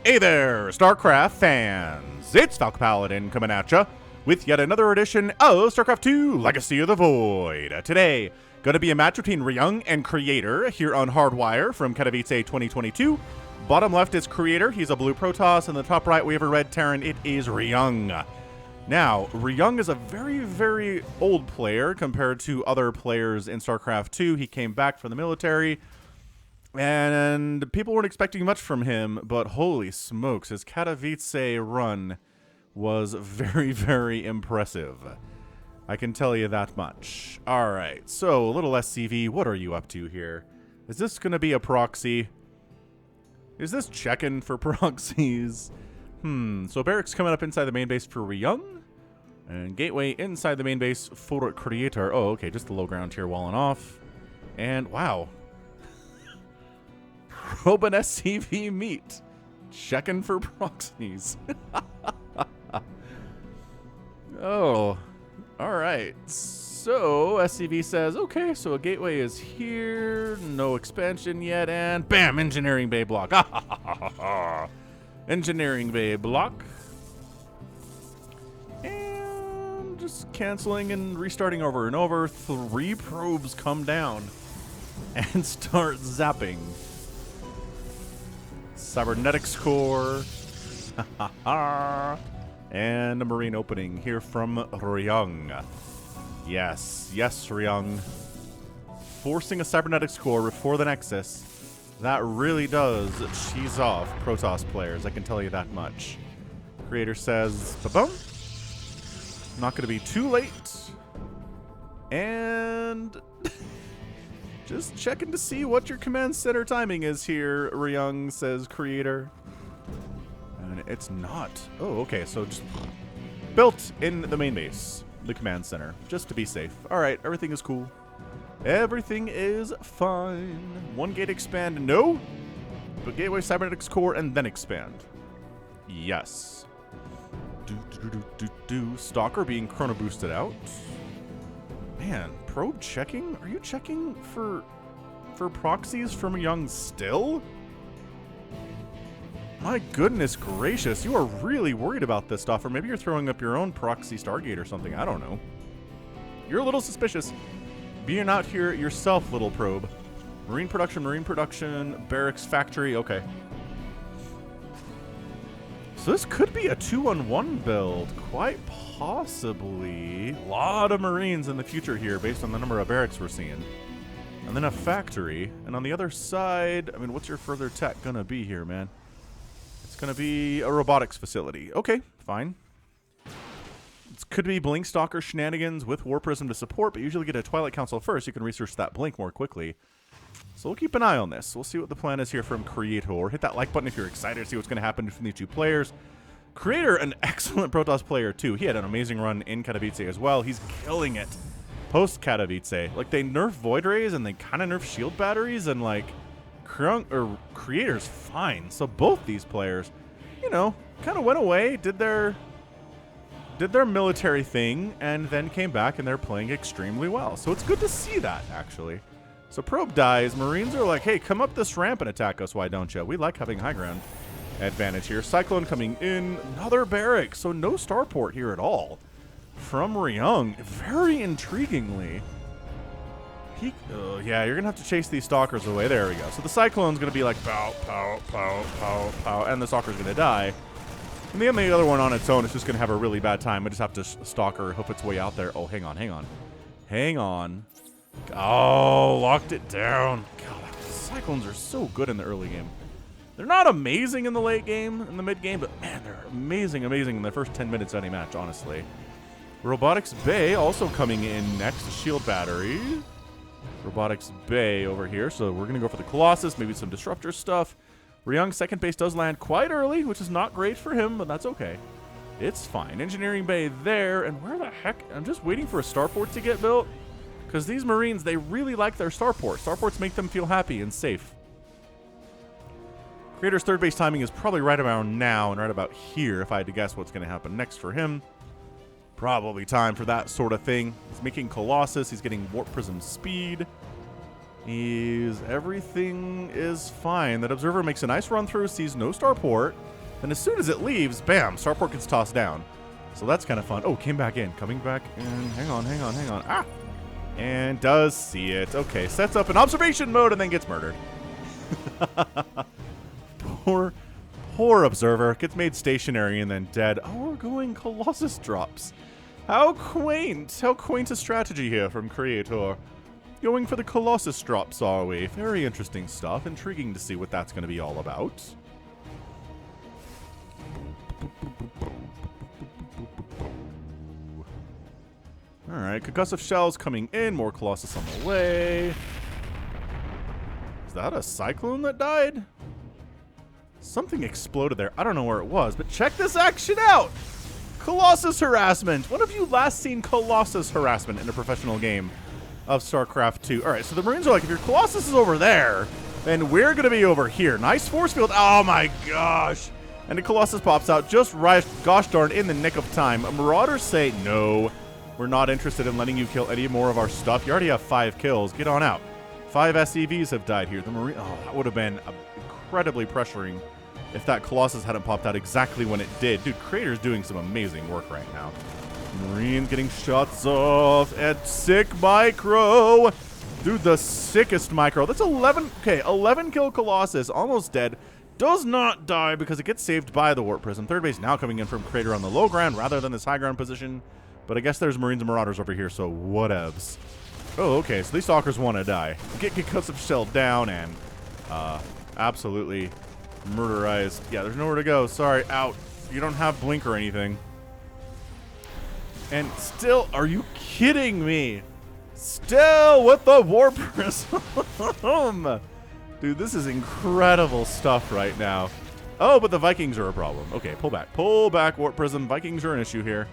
Hey there, StarCraft fans! It's Falcon Paladin coming at ya with yet another edition of StarCraft 2 Legacy of the Void. Today, going to be a match between Ryung and Creator here on Hardwire from Katowice 2022. Bottom left is Creator, he's a blue Protoss, and the top right we have a red Terran, it is Ryung. Now, Ryung is a very, very old player compared to other players in StarCraft 2. He came back from the military, and people weren't expecting much from him, but holy smokes, his Katowice run was very, very impressive. I can tell you that much. Alright, so a little SCV, what are you up to here? Is this going to be a proxy? Is this checking for proxies? So barracks coming up inside the main base for Ryung, and gateway inside the main base for Creator. Oh, okay, just the low ground here walling off. And wow. Probe and SCV meet. Checking for proxies. Oh, alright. So, SCV says, okay, so a gateway is here. No expansion yet, and bam, engineering bay block. Engineering bay block. And just canceling and restarting over and over. 3 probes come down and start zapping. Cybernetics core. And a marine opening here from Ryung. Yes, Ryung. Forcing a cybernetics core before the Nexus. That really does cheese off Protoss players, I can tell you that much. Creator says, ba-boom. Not going to be too late. And just checking to see what your command center timing is here, Ryung, says Creator. And it's not. Oh, okay, so just built in the main base, the command center, just to be safe. All right, everything is cool. Everything is fine. 1 gate expand, no. But gateway cybernetics core and then expand. Yes. Stalker being chrono boosted out. Man, probe checking? Are you checking for proxies from Ryung still? My goodness gracious, you are really worried about this stuff, or maybe you're throwing up your own proxy Stargate or something, I don't know. You're a little suspicious. Being out here yourself, little probe. Marine production, barracks, factory, okay. So this could be a 2-on-1 build, quite possibly. A lot of Marines in the future here based on the number of barracks we're seeing. And then a factory, and on the other side, I mean, what's your further tech gonna be here, man? It's gonna be a robotics facility. Okay, fine. It could be Blink Stalker shenanigans with War Prism to support, but usually get a Twilight Council first. You can research that Blink more quickly. So we'll keep an eye on this. We'll see what the plan is here from Creator. Hit that like button if you're excited to see what's going to happen between these two players. Creator, an excellent Protoss player too. He had an amazing run in Katowice as well. He's killing it post Katowice. Like, they nerf Void Rays and they kind of nerf shield batteries, and like Creator's fine. So both these players, you know, kind of went away, did their military thing, and then came back and they're playing extremely well. So it's good to see that, actually. So probe dies. Marines are like, hey, come up this ramp and attack us, why don't you? We like having high ground advantage here. Cyclone coming in. Another barrack. So no starport here at all from Ryung. Very intriguingly. Yeah, you're going to have to chase these stalkers away. There we go. So the Cyclone's going to be like, pow, pow, pow, pow, pow, and the stalker's going to die. And then the other one on its own is just going to have a really bad time. I just have to stalker, hope its way out there. Oh, hang on. Hang on. Oh, locked it down. God, Cyclones are so good in the early game. They're not amazing in the late game, in the mid game, but man, they're amazing in the first 10 minutes of any match, honestly. Robotics Bay also coming in next. Shield battery. Robotics Bay over here. So we're going to go for the Colossus, maybe some disruptor stuff. Ryung's second base does land quite early, which is not great for him, but that's okay. It's fine. Engineering Bay there, and where the heck? I'm just waiting for a starport to get built. Because these Marines, they really like their starport. Starports make them feel happy and safe. Creator's third base timing is probably right around now and right about here, if I had to guess what's going to happen next for him. Probably time for that sort of thing. He's making Colossus. He's getting Warp Prism speed. Everything is fine. That Observer makes a nice run through, sees no starport. Then as soon as it leaves, bam, starport gets tossed down. So that's kind of fun. Oh, came back in. Coming back in. Hang on. Ah! And does see it. Okay, sets up in observation mode and then gets murdered. Poor observer. Gets made stationary and then dead. Oh, we're going Colossus drops. How quaint. How quaint a strategy here from Creator. Going for the Colossus drops, are we? Very interesting stuff. Intriguing to see what that's going to be all about. Alright, concussive shells coming in. More Colossus on the way. Is that a cyclone that died? Something exploded there. I don't know where it was, but check this action out! Colossus harassment! When have you last seen Colossus harassment in a professional game of StarCraft 2? Alright, so the Marines are like, if your Colossus is over there, then we're going to be over here. Nice force field. Oh my gosh! And the Colossus pops out just right, gosh darn, in the nick of time. Marauders say, no, we're not interested in letting you kill any more of our stuff. You already have 5 kills. Get on out. 5 SCVs have died here. The Marine, oh, that would have been incredibly pressuring if that Colossus hadn't popped out exactly when it did. Dude, Creator's doing some amazing work right now. Marines getting shots off at sick micro. Dude, the sickest micro. That's 11. Okay, 11 kill Colossus, almost dead. Does not die because it gets saved by the Warp Prism. Third base now coming in from Creator on the low ground rather than this high ground position. But I guess there's Marines and Marauders over here, so whatevs. Oh, okay, so these Stalkers want to die. Get concussive shell down and absolutely murderized. Yeah, there's nowhere to go. Sorry, out. You don't have blink or anything. And still, are you kidding me? Still with the Warp Prism. Dude, this is incredible stuff right now. Oh, but the Vikings are a problem. Okay, pull back. Pull back, Warp Prism. Vikings are an issue here.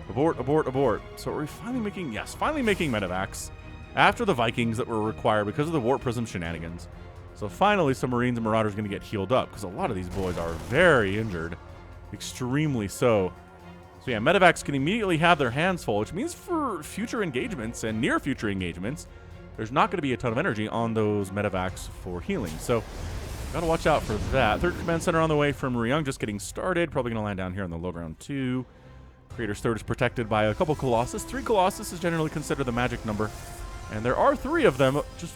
Abort, abort, abort. So are we finally making, yes, finally making medevacs after the Vikings that were required because of the Warp Prism shenanigans. So finally some Marines and Marauders are going to get healed up because a lot of these boys are very injured. Extremely so. So yeah, medevacs can immediately have their hands full, which means for future engagements and near future engagements, there's not going to be a ton of energy on those medevacs for healing. So gotta watch out for that. Third command center on the way from Ryung, just getting started. Probably going to land down here on the low ground too. Creator's third is protected by a couple Colossus. 3 Colossus is generally considered the magic number. And there are 3 of them. Just,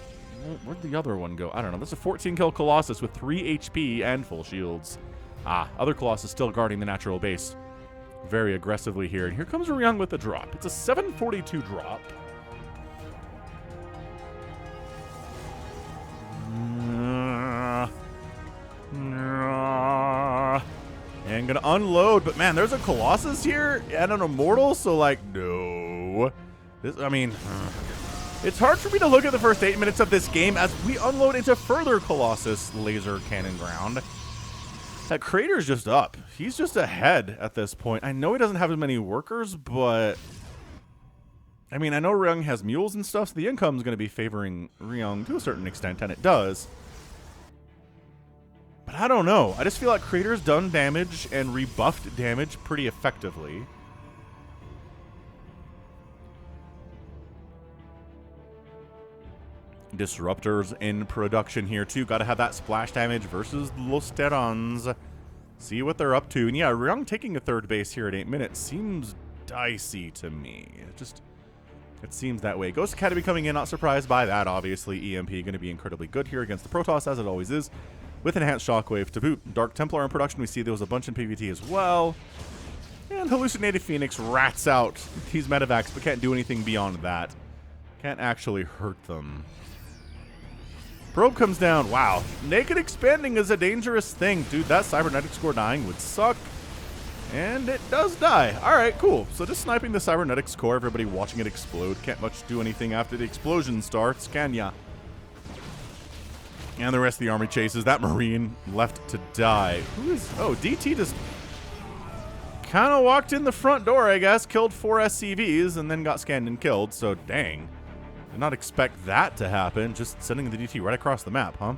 where'd the other one go? I don't know. That's a 14 kill Colossus with 3 HP and full shields. Ah, other Colossus still guarding the natural base very aggressively here. And here comes Ryung with the drop. It's a 742 drop. And gonna unload, but man, there's a Colossus here and an Immortal, so like, no. This, I mean, it's hard for me to look at the first 8 minutes of this game as we unload into further Colossus laser cannon ground. That Creator's just up. He's just ahead at this point. I know he doesn't have as many workers, but I mean, I know Ryung has mules and stuff, so the income's gonna be favoring Ryung to a certain extent, and it does. But I don't know. I just feel like Creator's done damage and rebuffed damage pretty effectively. Disruptors in production here too. Got to have that splash damage versus Los Terrans. See what they're up to. And yeah, Ryung taking a third base here at 8 minutes seems dicey to me. It seems that way. Ghost Academy coming in, not surprised by that. Obviously, EMP going to be incredibly good here against the Protoss, as it always is, with enhanced shockwave to boot. Dark Templar in production. We see there was a bunch in PvT as well. And Hallucinated Phoenix rats out these medevacs, but can't do anything beyond that. Can't actually hurt them. Probe comes down. Wow. Naked expanding is a dangerous thing. Dude, that cybernetic score dying would suck. And it does die. Alright, cool. So just sniping the cybernetic score, everybody watching it explode. Can't much do anything after the explosion starts, can ya? And the rest of the army chases. That Marine left to die. Who is... Oh, DT just kind of walked in the front door, I guess. Killed 4 SCVs and then got scanned and killed. So, dang. Did not expect that to happen. Just sending the DT right across the map, huh?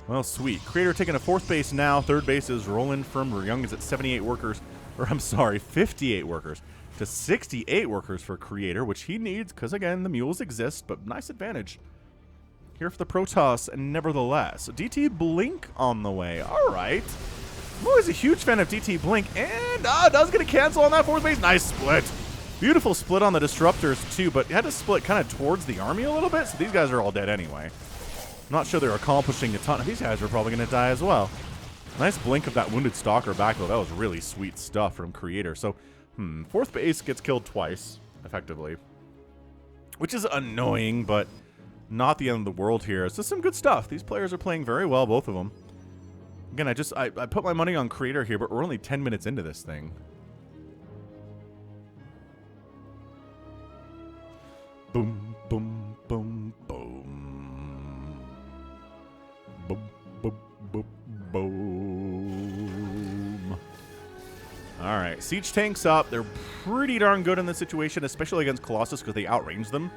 Well, sweet. Creator taking a 4th base now. 3rd base is rolling from Ryung is at 78 workers. Or, I'm sorry, 58 workers. To 68 workers for Creator, which he needs because, again, the mules exist. But nice advantage here for the Protoss, nevertheless. DT Blink on the way. All right. I'm always a huge fan of DT Blink, and does get a cancel on that 4th base. Nice split. Beautiful split on the disruptors too, but had to split kind of towards the army a little bit, so these guys are all dead anyway. I'm not sure they're accomplishing a ton. These guys are probably going to die as well. Nice blink of that wounded stalker back though. That was really sweet stuff from Creator. So, 4th base gets killed twice, effectively. Which is annoying, but not the end of the world here. It's just some good stuff. These players are playing very well, both of them. Again, I put my money on Creator here, but we're only 10 minutes into this thing. Boom, boom, boom, boom. Boom, boom, boom, boom. All right, siege tanks up. They're pretty darn good in this situation, especially against Colossus because they outrange them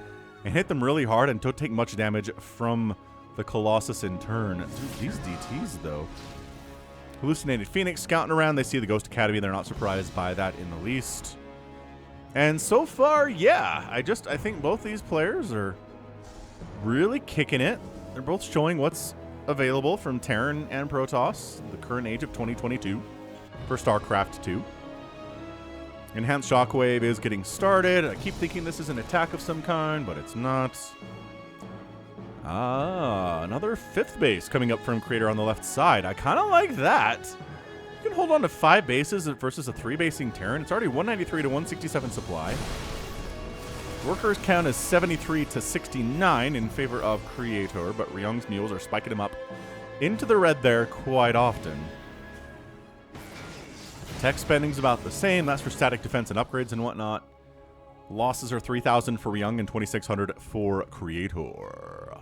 and hit them really hard and don't take much damage from the Colossus in turn. Dude, these DTs, though. Hallucinated Phoenix scouting around. They see the Ghost Academy. They're not surprised by that in the least. And so far, yeah, I think both these players are really kicking it. They're both showing what's available from Terran and Protoss, the current age of 2022 for StarCraft 2. Enhanced Shockwave is getting started. I keep thinking this is an attack of some kind, but it's not. Another 5th base coming up from Creator on the left side. I kind of like that. You can hold on to 5 bases versus a 3-basing Terran. It's already 193 to 167 supply. Workers count as 73 to 69 in favor of Creator, but Ryung's mules are spiking him up into the red there quite often. Tech spending's about the same. That's for static defense and upgrades and whatnot. Losses are 3,000 for Ryung and 2,600 for Creator.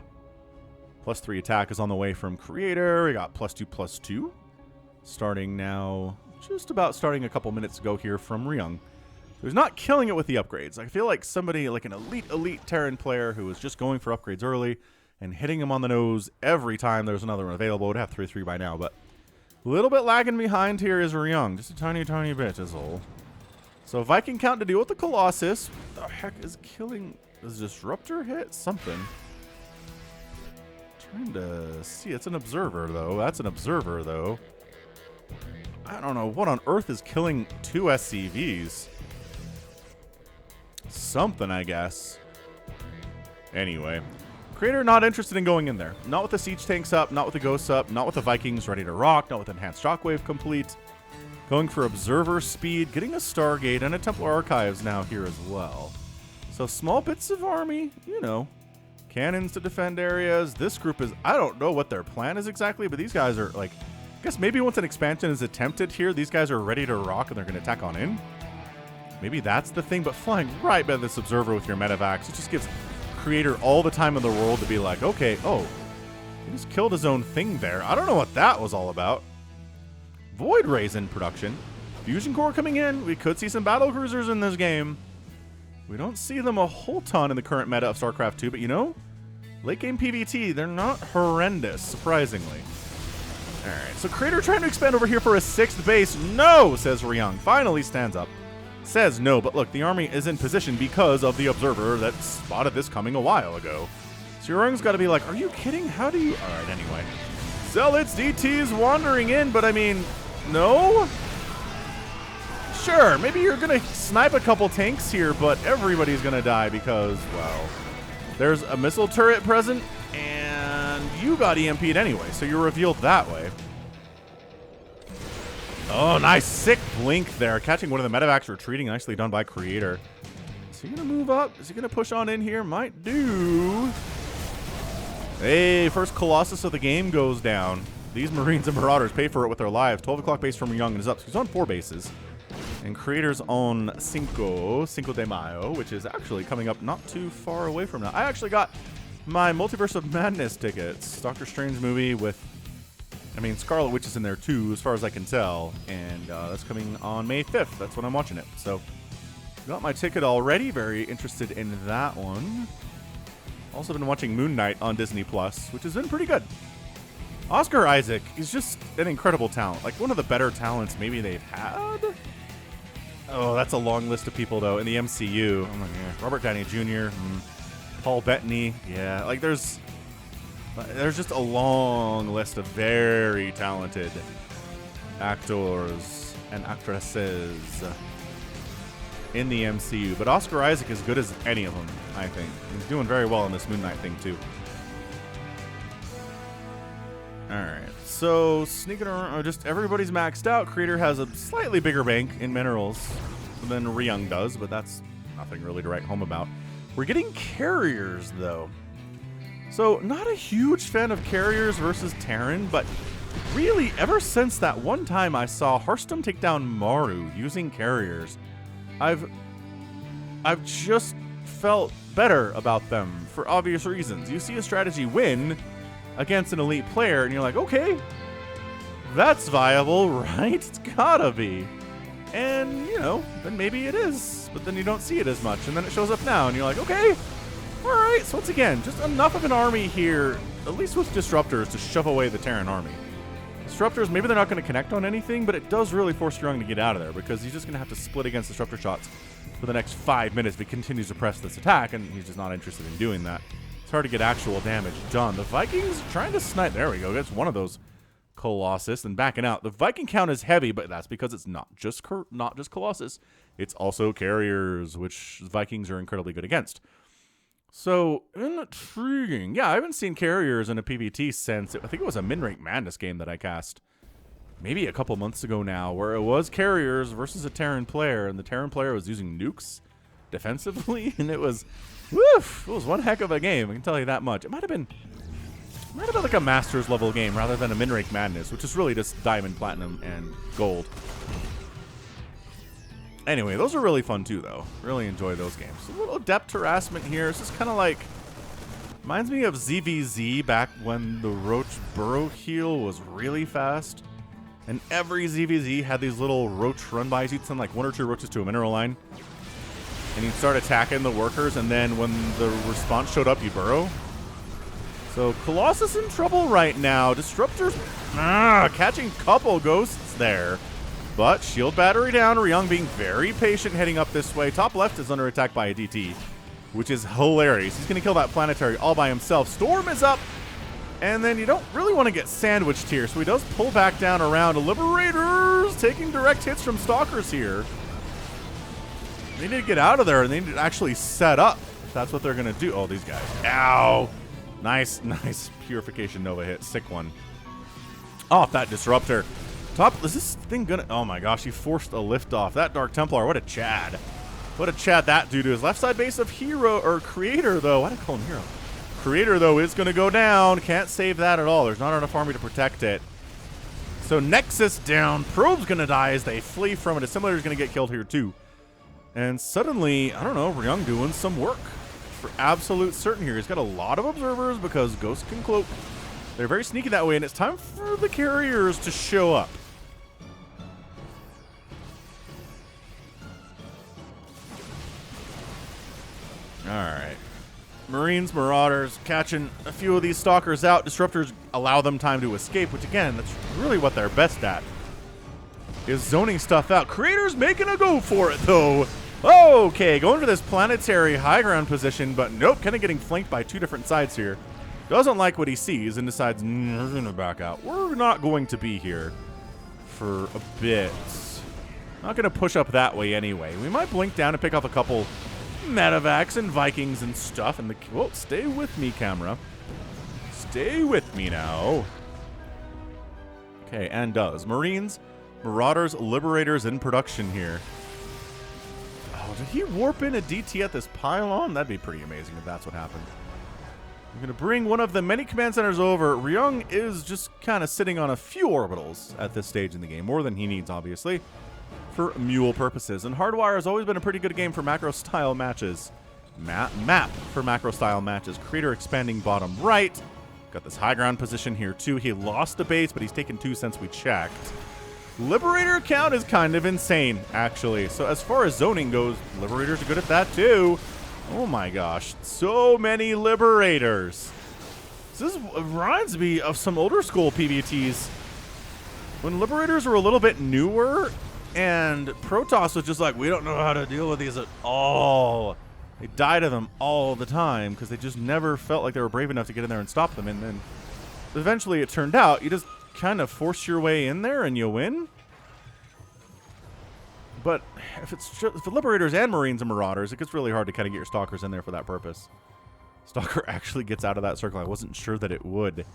+3 attack is on the way from Creator. We got +2/+2. Starting now, just about starting a couple minutes ago here from Ryung. So he's not killing it with the upgrades. I feel like somebody, like an elite Terran player who was just going for upgrades early and hitting him on the nose every time there's another one available. Would have 3/3 by now, but a little bit lagging behind here is Ryung. Just a tiny bit is all. So Viking count to deal with the Colossus. What the heck is killing? Does Disruptor hit something? Trying to see. It's an Observer, though. That's an Observer, though. I don't know. What on earth is killing 2 SCVs? Something, I guess. Anyway. Creator not interested in going in there. Not with the siege tanks up, not with the ghosts up, not with the Vikings ready to rock, not with enhanced shockwave complete. Going for observer speed, getting a Stargate and a Templar Archives now here as well. So small bits of army, you know. Cannons to defend areas. This group is, I don't know what their plan is exactly, but these guys are like, I guess maybe once an expansion is attempted here, these guys are ready to rock and they're going to attack on in. Maybe that's the thing, but flying right by this observer with your medevacs, it just gives Creator all the time in the world to be like, okay, oh, he just killed his own thing there. I don't know what that was all about. Void Rays in production. Fusion Core coming in. We could see some battle cruisers in this game. We don't see them a whole ton in the current meta of StarCraft 2, but you know, late game PvT, they're not horrendous, surprisingly. All right, so Creator trying to expand over here for a 6th base. No, says Ryung. Finally stands up. Says no, but look, the army is in position because of the observer that spotted this coming a while ago. So Ryung's got to be like, are you kidding? How do you... All right, anyway. Zealots, DTs wandering in, but I mean, no? Sure, maybe you're going to snipe a couple tanks here, but everybody's going to die because, well, there's a missile turret present, and you got EMP'd anyway, so you're revealed that way. Oh, nice. Sick blink there. Catching one of the medevacs retreating. Nicely done by Creator. Is he going to move up? Is he going to push on in here? Might do. Hey, first Colossus of the game goes down. These Marines and Marauders pay for it with their lives. 12 o'clock base from Ryung is up. So he's on 4 bases. And Creator's on Cinco de Mayo, which is actually coming up not too far away from now. I actually got my Multiverse of Madness tickets. Doctor Strange movie with... I mean, Scarlet Witch is in there too, as far as I can tell, and that's coming on May 5th. That's when I'm watching it. So, got my ticket already. Very interested in that one. Also been watching Moon Knight on Disney Plus, which has been pretty good. Oscar Isaac is just an incredible talent. Like, one of the better talents maybe they've had. Oh, that's a long list of people, though, in the MCU. Oh, my God. Robert Downey Jr., Paul Bettany. Yeah, like, there's just a long list of very talented actors and actresses in the MCU. But Oscar Isaac is good as any of them, I think. He's doing very well in this Moon Knight thing, too. Alright, so sneaking around, just everybody's maxed out. Creator has a slightly bigger bank in minerals than Ryung does, but that's nothing really to write home about. We're getting carriers, though. So, not a huge fan of carriers versus Terran, but really, ever since that one time I saw Hearthstone take down Maru using carriers, I've just felt better about them for obvious reasons. You see a strategy win against an elite player, and you're like, okay, that's viable, right? It's gotta be. And, you know, then maybe it is, but then you don't see it as much, and then it shows up now, and you're like, okay, alright. So once again, just enough of an army here, at least with Disruptors, to shove away the Terran army. Disruptors, maybe they're not going to connect on anything, but it does really force Ryung to get out of there, because he's just going to have to split against Disruptor shots for the next 5 minutes if he continues to press this attack, and he's just not interested in doing that. It's hard to get actual damage done. The Vikings trying to snipe. There we go. That's one of those Colossus and backing out. The Viking count is heavy, but that's because it's not just Colossus. It's also carriers, which Vikings are incredibly good against. So, intriguing. Yeah, I haven't seen carriers in a PvT since, I think it was a Min-Rank Madness game that I cast maybe a couple months ago now, where it was carriers versus a Terran player, and the Terran player was using nukes defensively, and it was, woof, it was one heck of a game, I can tell you that much. It might have been like a Masters level game rather than a Min-Rank Madness, which is really just Diamond, Platinum, and Gold. Anyway, those are really fun too, though. Really enjoy those games. A little depth harassment here. It's just kind of like, reminds me of ZVZ back when the Roach Burrow heal was really fast. And every ZVZ had these little Roach run-bys. You'd send like 1 or 2 Roaches to a mineral line. And you'd start attacking the workers, and then when the response showed up, you burrow. So Colossus in trouble right now. Disruptors, catching couple ghosts there. But shield battery down. Ryung being very patient heading up this way. Top left is under attack by a DT, which is hilarious. He's going to kill that planetary all by himself. Storm is up. And then you don't really want to get sandwiched here, so he does pull back down around. Liberators taking direct hits from Stalkers here. They need to get out of there, and they need to actually set up if that's what they're going to do. Oh, these guys. Ow. Nice Purification Nova hit. Sick one. Off that Disruptor. Top, is this thing gonna, oh my gosh, he forced a lift off. That Dark Templar, what a Chad. What a Chad that dude is. Left side base of Hero, or Creator though, why did I call him Hero? Creator though is gonna go down. Can't save that at all. There's not enough army to protect it. So Nexus down. Probe's gonna die as they flee from it. Assimilator's gonna get killed here too. And suddenly, I don't know, Ryung doing some work. For absolute certain here. He's got a lot of observers because Ghost can cloak. They're very sneaky that way, and it's time for the carriers to show up. Alright. Marines, Marauders, catching a few of these Stalkers out. Disruptors allow them time to escape, which again, that's really what they're best at, is zoning stuff out. Creator's making a go for it, though. Okay, going for this planetary high ground position, but nope, kind of getting flanked by 2 different sides here. Doesn't like what he sees and decides, we're going to back out. We're not going to be here for a bit. Not going to push up that way anyway. We might blink down and pick off a couple Medivacs and Vikings and stuff. And whoa, stay with me, camera. Stay with me now. Okay, and does. Marines, Marauders, Liberators in production here. Oh, did he warp in a DT at this pylon? That'd be pretty amazing if that's what happened. I'm going to bring one of the many command centers over. Ryung is just kind of sitting on a few orbitals at this stage in the game. More than he needs, obviously, for mule purposes. And Hardwire has always been a pretty good game for macro-style matches. Map for macro-style matches. Creator expanding bottom right. Got this high ground position here, too. He lost a base, but he's taken 2 since we checked. Liberator count is kind of insane, actually. So as far as zoning goes, Liberators are good at that, too. Oh my gosh, so many Liberators. This reminds me of some older school PvTs. When Liberators were a little bit newer, and Protoss was just like, we don't know how to deal with these at all. They died to them all the time, because they just never felt like they were brave enough to get in there and stop them. And then eventually it turned out, you just kind of force your way in there and you win. But if it's just, for Liberators and Marines and Marauders, it gets really hard to kind of get your Stalkers in there for that purpose. Stalker actually gets out of that circle. I wasn't sure that it would.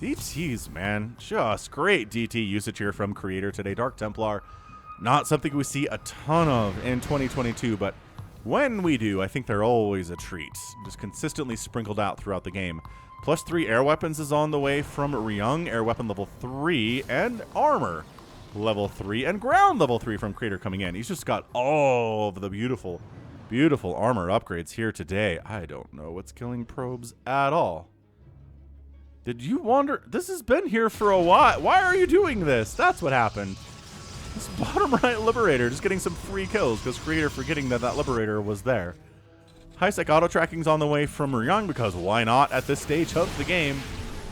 DTs, man. Just great DT usage here from Creator today. Dark Templar, not something we see a ton of in 2022, but when we do, I think they're always a treat. Just consistently sprinkled out throughout the game. +3 air weapons is on the way from Ryung, air weapon level 3, and armor level 3, and ground level 3 from Creator coming in. He's just got all of the beautiful, beautiful armor upgrades here today. I don't know what's killing probes at all. Did you wonder? This has been here for a while. Why are you doing this? That's what happened. This bottom right Liberator just getting some free kills because Creator forgetting that that Liberator was there. High-sec auto-tracking's on the way from Ryung because why not at this stage of the game?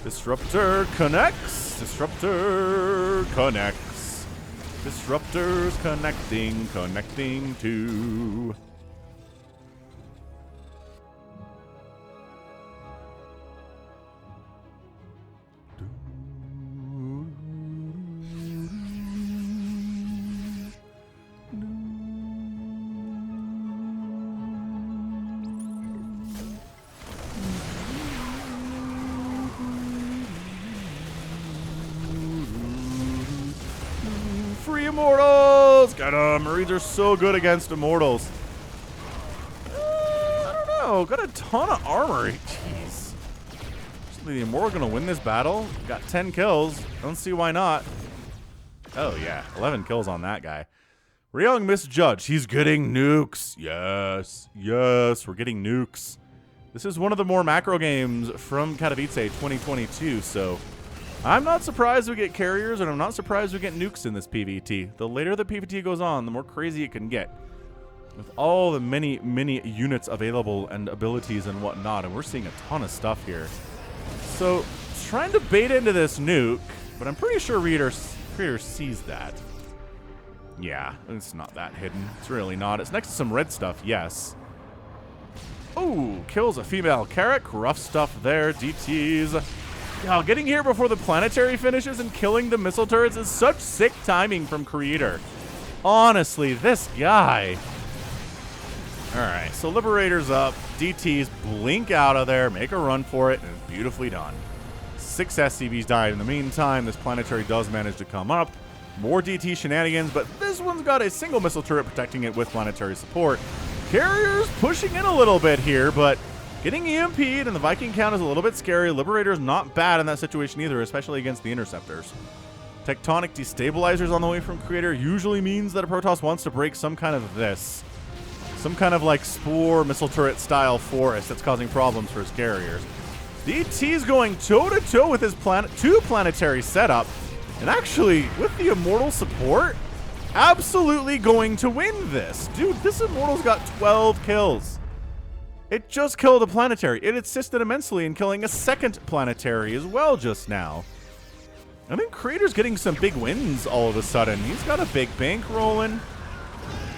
Disruptor connects. Disruptor connects. Disruptors connecting to... Free Immortals! Got 'em! Marines are so good against Immortals. I don't know. Got a ton of armor. Jeez. Is the Immortal gonna win this battle? Got 10 kills. Don't see why not. Oh yeah, 11 kills on that guy. Ryung misjudged. He's getting nukes. Yes. Yes, we're getting nukes. This is one of the more macro games from Katowice 2022, so... I'm not surprised we get carriers, and I'm not surprised we get nukes in this PvT. The later the PvT goes on, the more crazy it can get. With all the many, many units available and abilities and whatnot, and we're seeing a ton of stuff here. So, trying to bait into this nuke, but I'm pretty sure Creator sees that. Yeah, it's not that hidden. It's really not. It's next to some red stuff, yes. Oh, kills a female Carrick. Rough stuff there. DTs. Oh, getting here before the planetary finishes and killing the missile turrets is such sick timing from Creator. Honestly, this guy. Alright, so Liberator's up. DTs blink out of there, make a run for it, and it's beautifully done. 6 SCVs died. In the meantime, this planetary does manage to come up. More DT shenanigans, but this one's got a single missile turret protecting it with planetary support. Carriers pushing in a little bit here, but... getting EMP'd, and the Viking count is a little bit scary. Liberator's not bad in that situation either, especially against the Interceptors. Tectonic destabilizers on the way from Creator usually means that a Protoss wants to break some kind of this. Some kind of like Spore missile turret style forest that's causing problems for his carriers. DT's going toe-to-toe with his two planetary setup, and actually, with the Immortal support, absolutely going to win this. Dude, this Immortal's got 12 kills. It just killed a planetary. It assisted immensely in killing a second planetary as well just now. I think Creator's getting some big wins all of a sudden. He's got a big bank rolling.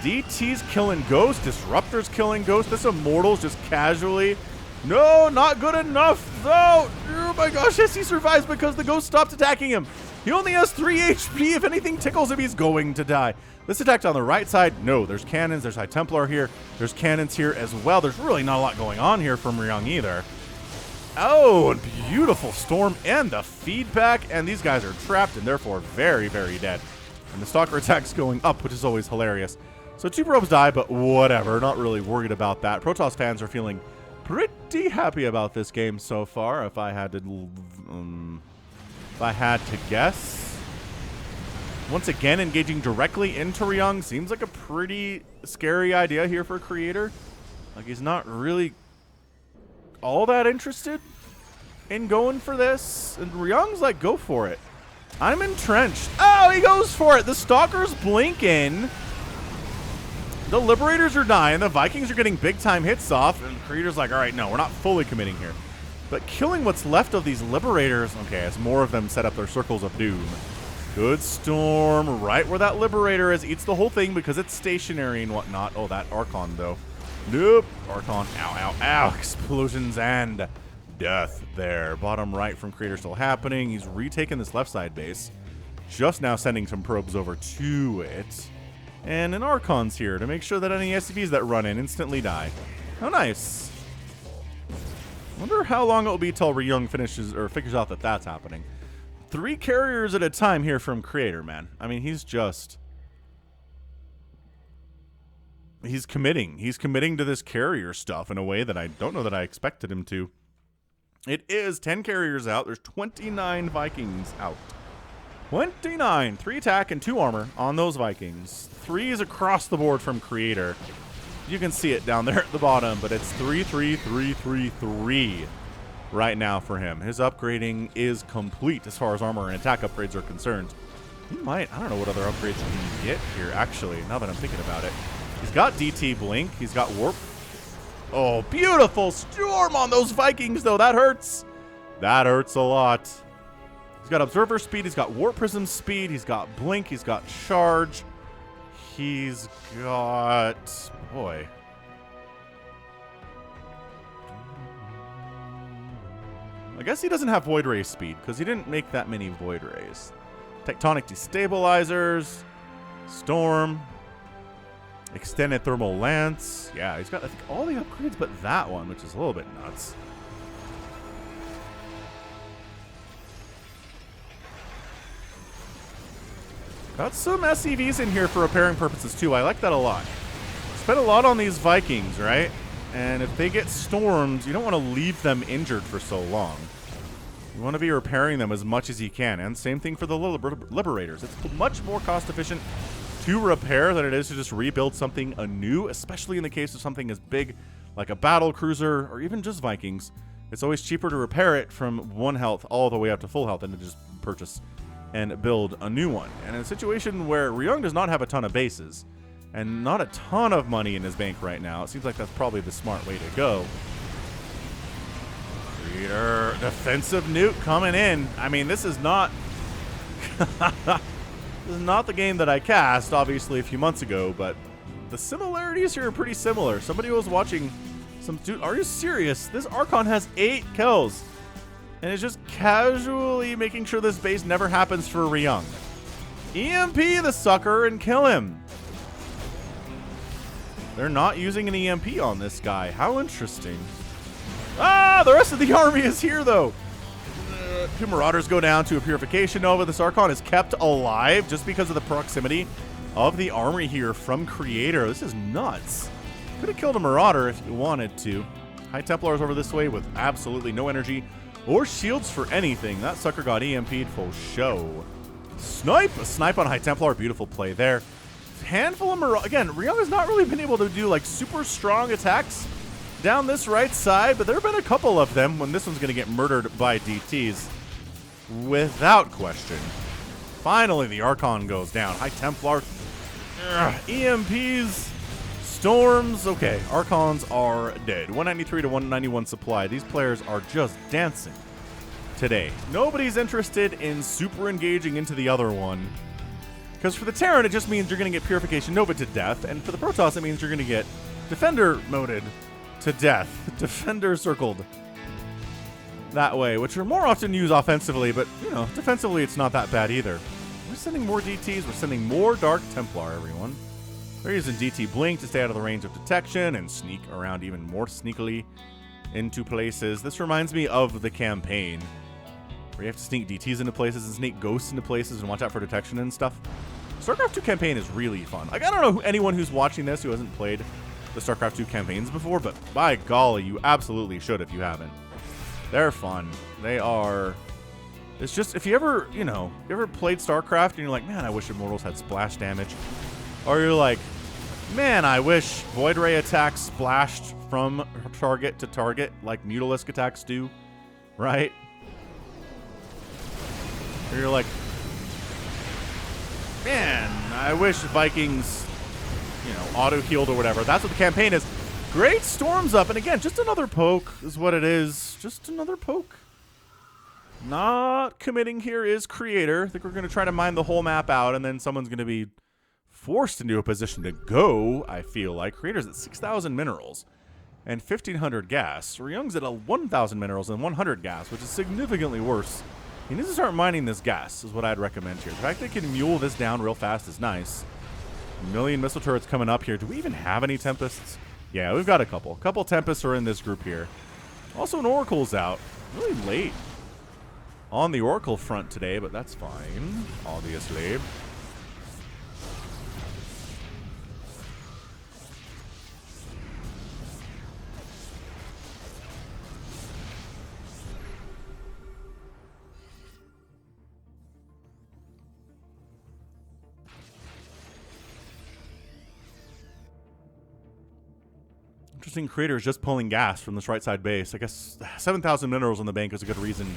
DT's killing Ghost. Disruptor's killing Ghost. This Immortal's just casually. No, not good enough, though. Oh my gosh, yes, he survives because the Ghost stopped attacking him. He only has 3 HP. If anything tickles him, he's going to die. This attacked on the right side. No, there's cannons. There's High Templar here. There's cannons here as well. There's really not a lot going on here from Ryung either. Oh, and beautiful storm and the feedback. And these guys are trapped and therefore very, very dead. And the Stalker attack's going up, which is always hilarious. So 2 probes die, but whatever. Not really worried about that. Protoss fans are feeling pretty happy about this game so far. If I had to guess. Once again, engaging directly into Ryung seems like a pretty scary idea here for Creator. Like, he's not really all that interested in going for this. And Ryung's like, go for it. I'm entrenched. Oh, he goes for it. The Stalker's blinking. The Liberators are dying. The Vikings are getting big-time hits off. And Creator's like, all right, no, we're not fully committing here. But killing what's left of these Liberators, okay, as more of them set up their circles of doom. Good storm, right where that Liberator is. Eats the whole thing because it's stationary and whatnot. Oh, that Archon, though. Nope. Archon, ow, ow, ow. Explosions and death there. Bottom right from Creator still happening. He's retaken this left side base. Just now sending some probes over to it. And an Archon's here to make sure that any SCVs that run in instantly die. How nice. Wonder how long it will be till Ryung finishes or figures out that that's happening. 3 carriers at a time here from Creator, man. I mean, he's committing. He's committing to this carrier stuff in a way that I don't know that I expected him to. It is 10 carriers out. There's 29 Vikings out. 29. 3 attack and 2 armor on those Vikings. 3s across the board from Creator. You can see it down there at the bottom, but it's 3, 3, 3, 3, 3 right now for him. His upgrading is complete as far as armor and attack upgrades are concerned. He might, I don't know what other upgrades he can get here, actually, now that I'm thinking about it. He's got DT Blink. He's got Warp. Oh, beautiful Storm on those Vikings, though. That hurts. That hurts a lot. He's got Observer Speed. He's got Warp Prism Speed. He's got Blink. He's got Charge. He's got... Boy. I guess he doesn't have Void Ray speed, because he didn't make that many Void Rays. Tectonic Destabilizers. Storm. Extended Thermal Lance. Yeah, he's got, I think, all the upgrades but that one, which is a little bit nuts. Got some SCVs in here for repairing purposes, too. I like that a lot. Spent a lot on these Vikings, right? And if they get stormed, you don't want to leave them injured for so long. You want to be repairing them as much as you can. And same thing for the Liberators. It's much more cost-efficient to repair than it is to just rebuild something anew, especially in the case of something as big like a battle cruiser or even just Vikings. It's always cheaper to repair it from 1 health all the way up to full health than to just purchase and build a new one. And in a situation where Ryung does not have a ton of bases and not a ton of money in his bank right now, it seems like that's probably the smart way to go. Creator, defensive nuke coming in. I mean, this is not... This is not the game that I cast, obviously, a few months ago, but the similarities here are pretty similar. Somebody was watching some dude. Are you serious? This Archon has 8 kills and is just casually making sure this base never happens for Ryung. EMP the sucker and kill him. They're not using an EMP on this guy. How interesting. Ah, the rest of the army is here, though. 2 Marauders go down to a Purification Nova. This Archon is kept alive just because of the proximity of the armory here from Creator. This is nuts. Could have killed a Marauder if you wanted to. High Templars over this way with absolutely no energy or shields for anything. That sucker got EMP'd for show. Snipe! A snipe on High Templar. Beautiful play there. Handful of Marauders. Again, Ryung has not really been able to do like super strong attacks down this right side, but there have been a couple of them when this one's going to get murdered by DTs. Without question. Finally, the Archon goes down. High Templar. EMPs. Storms. Okay, Archons are dead. 193 to 191 supply. These players are just dancing today. Nobody's interested in super engaging into the other one. Because for the Terran, it just means you're going to get Purification Nova to death. And for the Protoss, it means you're going to get Defender moded to death. Defender circled that way, which are more often used offensively, but, you know, defensively it's not that bad either. We're sending more DTs. We're sending more Dark Templar, everyone. They're using DT Blink to stay out of the range of detection and sneak around even more sneakily into places. This reminds me of the campaign where you have to sneak DTs into places and sneak ghosts into places and watch out for detection and stuff. StarCraft 2 campaign is really fun. Like, I don't know anyone who's watching this who hasn't played the StarCraft 2 campaigns before, but by golly, you absolutely should if you haven't. They're fun. They are... It's just, if you ever, you know, you ever played StarCraft and you're like, man, I wish Immortals had splash damage. Or you're like, man, I wish Void Ray attacks splashed from target to target like Mutalisk attacks do, right? Or you're like, man, I wish Vikings, you know, auto-healed or whatever. That's what the campaign is. Great Storm's up. And again, just another poke is what it is. Just another poke. Not committing here is Creator. I think we're going to try to mine the whole map out, and then someone's going to be forced into a position to go, I feel like. Creator's at 6,000 minerals. and 1,500 gas. Ryung's at 1,000 minerals and 100 gas, which is significantly worse. He needs to start mining this gas, is what I'd recommend here. The fact they can mule this down real fast is nice. A million missile turrets coming up here. Do we even have any Tempests? Yeah, we've got a couple. A couple Tempests are in this group here. Also, an Oracle's out. Really late on the Oracle front today, but that's fine, obviously. Interesting, creators just pulling gas from this right side base. I guess 7,000 minerals in the bank is a good reason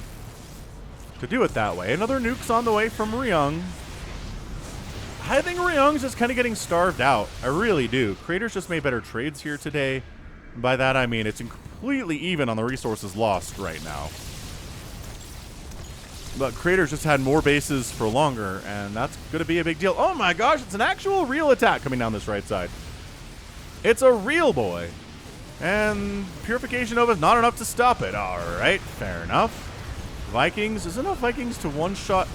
to do it that way. Another nuke's on the way from Ryung. I think Ryung's just kind of getting starved out. I really do. Creators just made better trades here today. And by that I mean it's completely even on the resources lost right now. But creators just had more bases for longer, and that's going to be a big deal. Oh my gosh, it's an actual real attack coming down this right side. It's a real boy. And Purification Nova is not enough to stop it. All right, fair enough. Vikings, is enough Vikings to one-shot?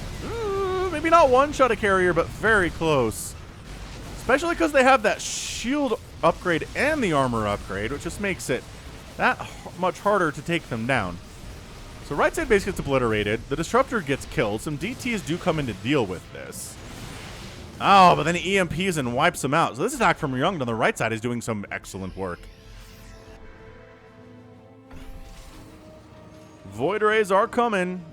Maybe not one-shot a carrier, but very close. Especially because they have that shield upgrade and the armor upgrade, which just makes it that much harder to take them down. So right side base gets obliterated. The Disruptor gets killed. Some DTs do come in to deal with this. Oh, but then he EMPs and wipes them out. So this attack from Ryung on the right side is doing some excellent work. Void Rays are coming.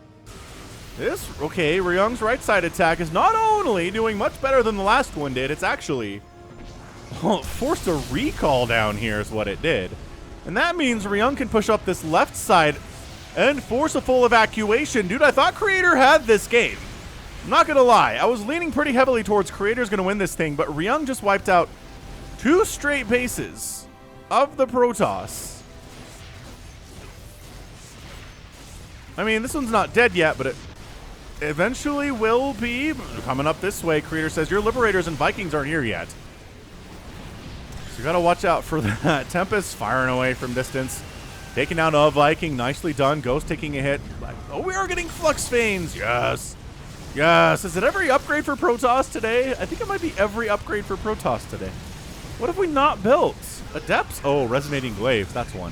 Okay, Ryung's right side attack is not only doing much better than the last one did, it's actually forced a recall down here is what it did. And that means Ryung can push up this left side and force a full evacuation. Dude, I thought Creator had this game. I'm not going to lie. I was leaning pretty heavily towards Creator's going to win this thing, but Ryung just wiped out 2 straight bases of the Protoss. I mean, this one's not dead yet, but it eventually will be. Coming up this way, Creator says, your Liberators and Vikings aren't here yet. So you got to watch out for that. Tempest firing away from distance. Taking down a Viking. Nicely done. Ghost taking a hit. Oh, we are getting Flux Veins. Yes. Yes. Is it every upgrade for Protoss today? I think it might be every upgrade for Protoss today. What have we not built? Adepts? Oh, Resonating Glaives. That's one.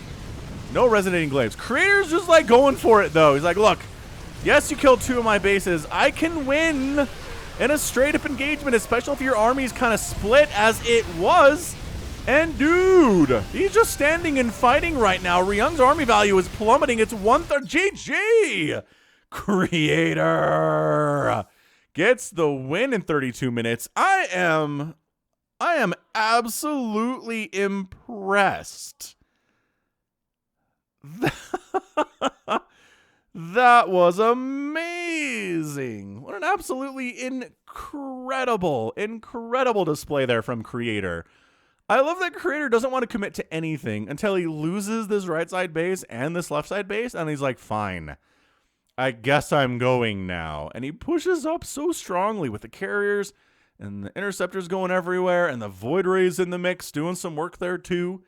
No Resonating Glaives. Creator's just like going for it, though. He's like, look, yes, you killed 2 of my bases. I can win in a straight-up engagement, especially if your army's kind of split as it was. And, dude, he's just standing and fighting right now. Ryung's army value is plummeting. It's 1/3. GG! Creator gets the win in 32 minutes. I am absolutely impressed. That was amazing. What an absolutely incredible display there from Creator. I love that Creator doesn't want to commit to anything until he loses this right side base and this left side base, and he's like, fine, I guess I'm going now. And he pushes up so strongly with the carriers and the interceptors going everywhere and the Void Rays in the mix doing some work there too.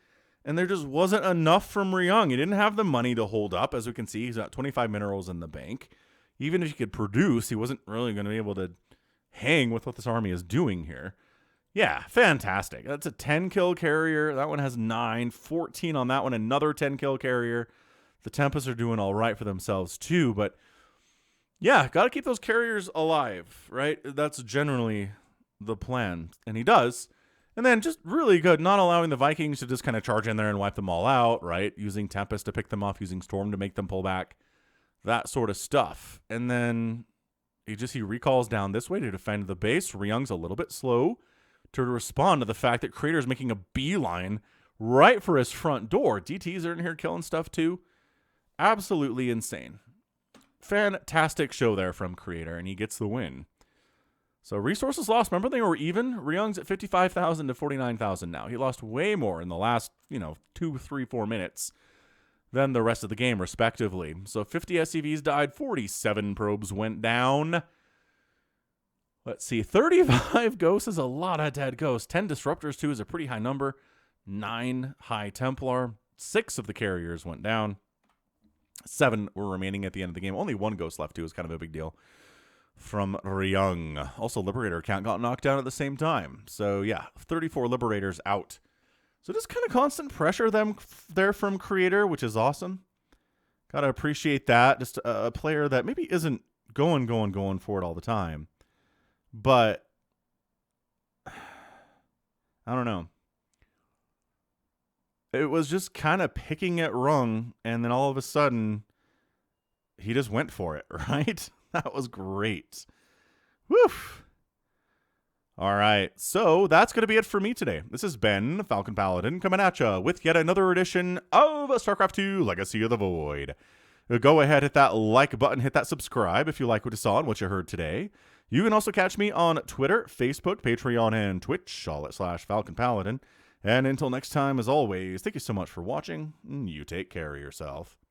And there just wasn't enough from Ryung. He didn't have the money to hold up. As we can see, he's got 25 minerals in the bank. Even if he could produce, he wasn't really going to be able to hang with what this army is doing here. Yeah, fantastic. That's a 10-kill carrier. That one has 9. 14 on that one. Another 10-kill carrier. The Tempests are doing all right for themselves too. But yeah, got to keep those carriers alive, right? That's generally the plan. And he does. And then just really good, not allowing the Vikings to just kind of charge in there and wipe them all out, right? Using Tempest to pick them off, using Storm to make them pull back, that sort of stuff. And then he recalls down this way to defend the base. Ryung's a little bit slow to respond to the fact that Creator's making a beeline right for his front door. DTs are in here killing stuff too. Absolutely insane. Fantastic show there from Creator, and he gets the win. So resources lost. Remember they were even? Ryung's at 55,000 to 49,000 now. He lost way more in the last, 2, 3, 4 minutes than the rest of the game, respectively. So 50 SCVs died. 47 probes went down. Let's see. 35 ghosts is a lot of dead ghosts. 10 disruptors, too, is a pretty high number. 9 high Templar. 6 of the carriers went down. 7 were remaining at the end of the game. Only 1 ghost left, too. Is kind of a big deal. From Ryung. Also, Liberator count got knocked down at the same time. So, yeah, 34 Liberators out. So, just kind of constant pressure there from Creator, which is awesome. Gotta appreciate that. Just a player that maybe isn't going for it all the time. But, I don't know. It was just kind of picking at Ryung, and then all of a sudden, he just went for it, right? That was great. Woof. All right, so that's going to be it for me today. This has been Falcon Paladin coming at you with yet another edition of StarCraft 2 Legacy of the Void. Go ahead, hit that like button, hit that subscribe if you like what you saw and what you heard today. You can also catch me on Twitter, Facebook, Patreon, and Twitch, all at /Falcon Paladin. And until next time, as always, thank you so much for watching. You take care of yourself.